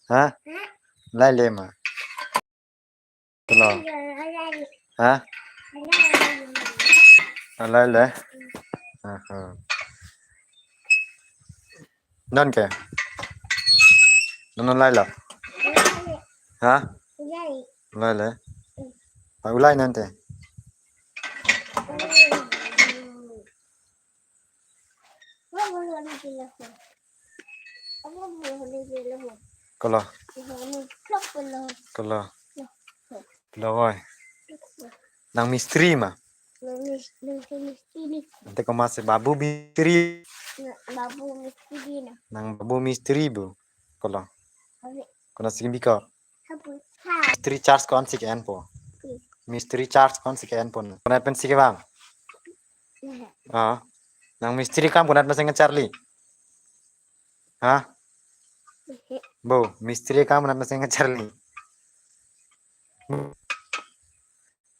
Hah? Lai mà. Kalau. Hah? Lai. Non ke? Non lai lah. Hah? Lai. Ulai nanti. Kalau. Rồi. Nang misteri mah. Nanti kau masih babu misteri. Nang babu misteri bu. Kalau. Kau nasi bika. Misteri charge kon si kian po. Misteri charge kon si kian po. Kau nak pensi ke bang? Nang misteri kam kau nak pensi Charlie. Hah? Bu, misteri kam nak pensi Charlie.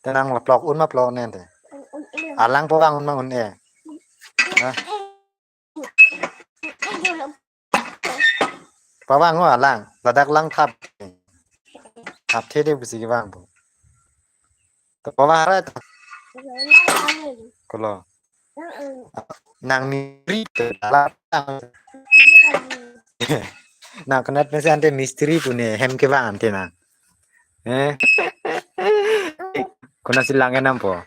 Tenang lah plok un mah plok nanti. Alang po bang un mah un Hah? Pawang ngô alang, ladak lang thap thế đi bisi cái bang po. Pawang hara tu. Kalau. Nang misteri dalam. Nah, kenapa pensi ante misteri punya hem ke bang ante na? Kena silangin apa?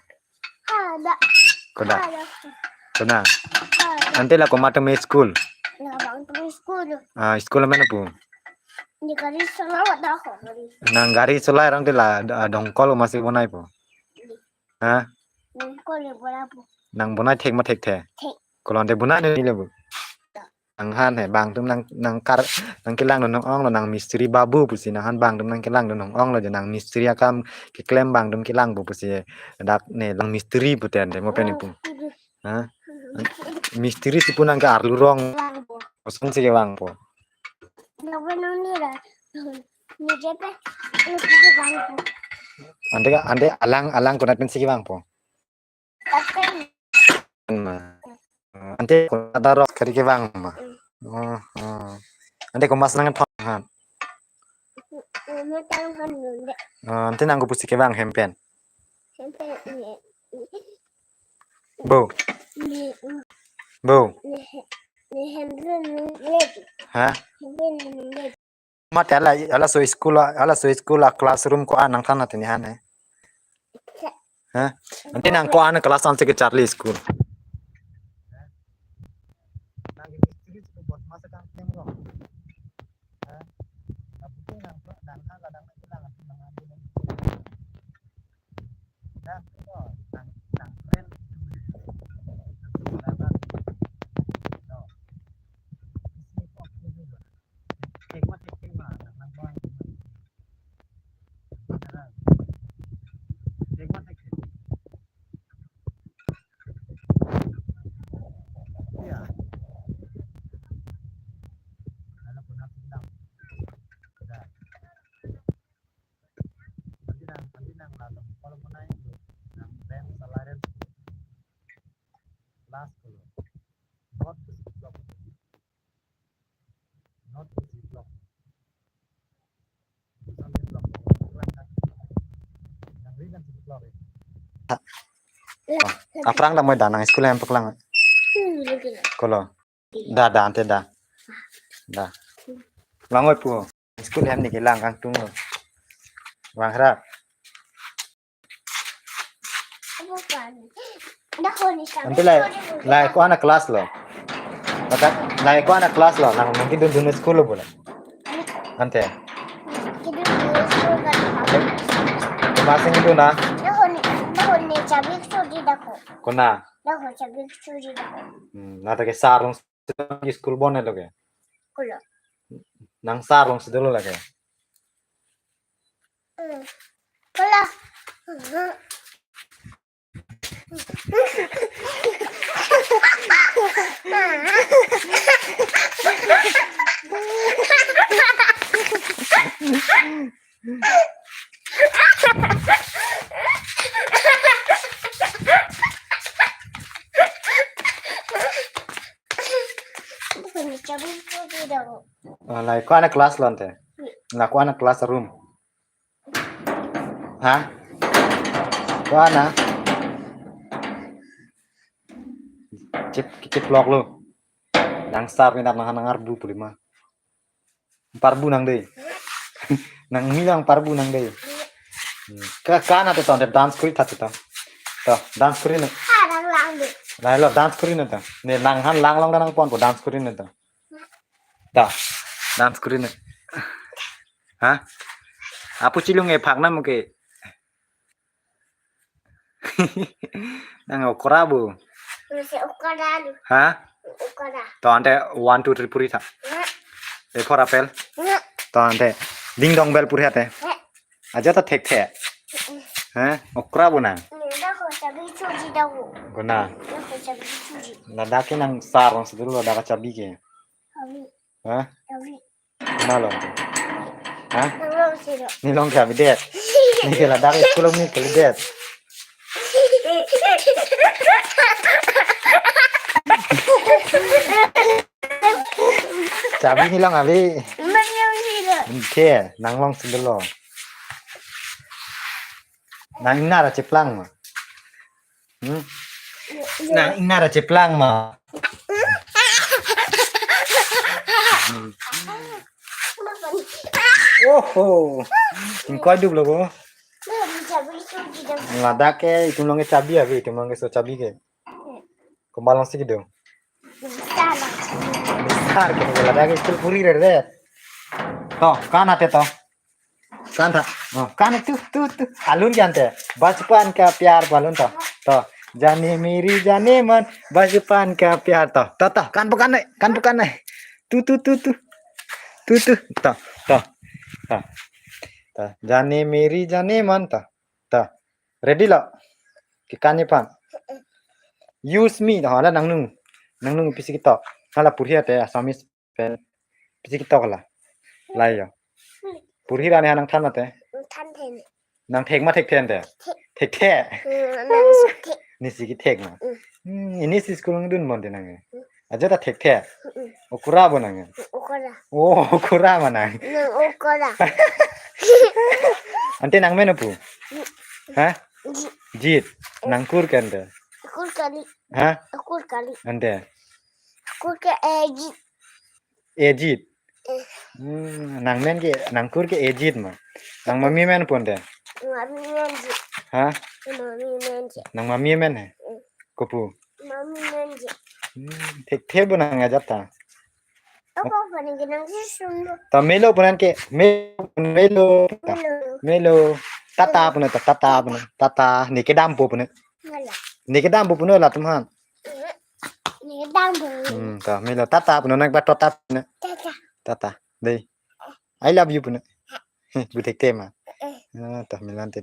Kena. Nanti lah kau mata main school. School mana pun? Nang gari solai orang tu lah dongkol masih bonai po. Hah? Nang bonai tek ma tek the. Kalau ante bonai ni lebu. Nang han bang tu nang kilang nang ong nang misteri babu pusi nang han bang tu nang kilang nang ong lo nang misteri akam kiklem bang tu kilang bu pusi dak ne nang misteri puten de mo peni pun. Hah? Misteri si pun nang ka arlu rong. Kosong si ke bang po. Ante alang kau nak pensi ke bang po. Ante kau ada rock kari ke bang mah. Ante kau mas nangan thang. Ante nang kau pusi ke bang hempen. Bu. Hah? Mati ala so school classroom ko anang thana tini hane. Hah? Nanti nang ko ana kelas ke Charlie school. Aprang dah mau danang sekolah yang peklang. Kalau dah ante dah. Langoy pu. Sekolah yang ni kelang kang tunggu. Wang harap. Nanti lah aku anak kelas lo. Lah aku anak kelas lo. Nah mungkin dunia sekolah boleh. Nanti. Masing itu nah. Kona. Nata ke sarung di school bonne loge. Nang sarung sedulu lagi. Kola. Like ko anak kelas lonte. Lah ko anak kelas room. Hah? Ko anak. Cip log lo. Nang star ni nang arbu pulima. Parbu nang dei. Nang milang parbu nang dei. Kana te ton dance kuri thatu ta. To dance kuri na. Lang lang đi. Lai lo dance kuri na ta. Ne nang han lang long nang pon ko dance kuri na ta. Ta dance kuri na. Hah? Apu cilung e phak na mo ke. Nang okrabu. Mình sẽ ukara đi. Hah? Ukara. To ante 1 2 3 puri tha. E for apple. To ante ding dong bell puri hate. Aja ta thek the. Hah? Okrabu na. Mình đã khỏi chả biết chút gì đâu. Guna. Đã khỏi chả biết chút gì. Lada ke nang sarong sedulu lada ka cabi ke. Abi. Hah? Abi. Mana lo? Hah? Lang lang xí rồi. Ni long cabi det. Ni ke lada ke sekolah ni ke det. Cabi ni long abi. Mình lang xí rồi. Ke nang long sedulu. Nang ina ra ceplang ma. Nang ina ra ceplang ma. Oh, in koi dub logo. Mình chả biết chút gì đâu. Lada ke itum long ke cabi abi, itum long ke so cabi ke. Kembalong sih gitu. Mình xa lắm. Besar ke lada ke kecil puri re. Toh, kan ate toh. Kan था कान तू आलून जानते बचपन का प्यार बालून तो जाने मेरी जाने मन बचपन का प्यार तो कान bukan नहीं तो जाने मेरी जाने मन तो ready lo kikannya pan use me hala nang pisi kita hala purhi ate asamis pen pisi kita kala lai ya purhi rane nang than mate Thanh thèn. nang thek ma thek then te thek the Nàng sức thịt. ni sigi thek ma ini si school ng dun mon de nang aja ta thek the okura bo nang Ukara. oh okura ma nang Nàng ukara. ante nang meno pu ha jit nang kur kan de Akul kali. ha Akul kali. ante Akul ke egi. ejit nang men ke nang kur ke ejit ma nang mami men pun de Mami menji. ha Mami menji. nang mami men hai kopu Mami menji. thek the bo nang aja ta Apa paling kenang sisum. ta melo punan ke melo melo tata pun tata ni ke dam po pun Malah. ni ke dam po pun la tumhan Ni đang bự. ta melo tata pun nak ba tata pun Tata. tata dei I love you pun bu thek te ma ta milan te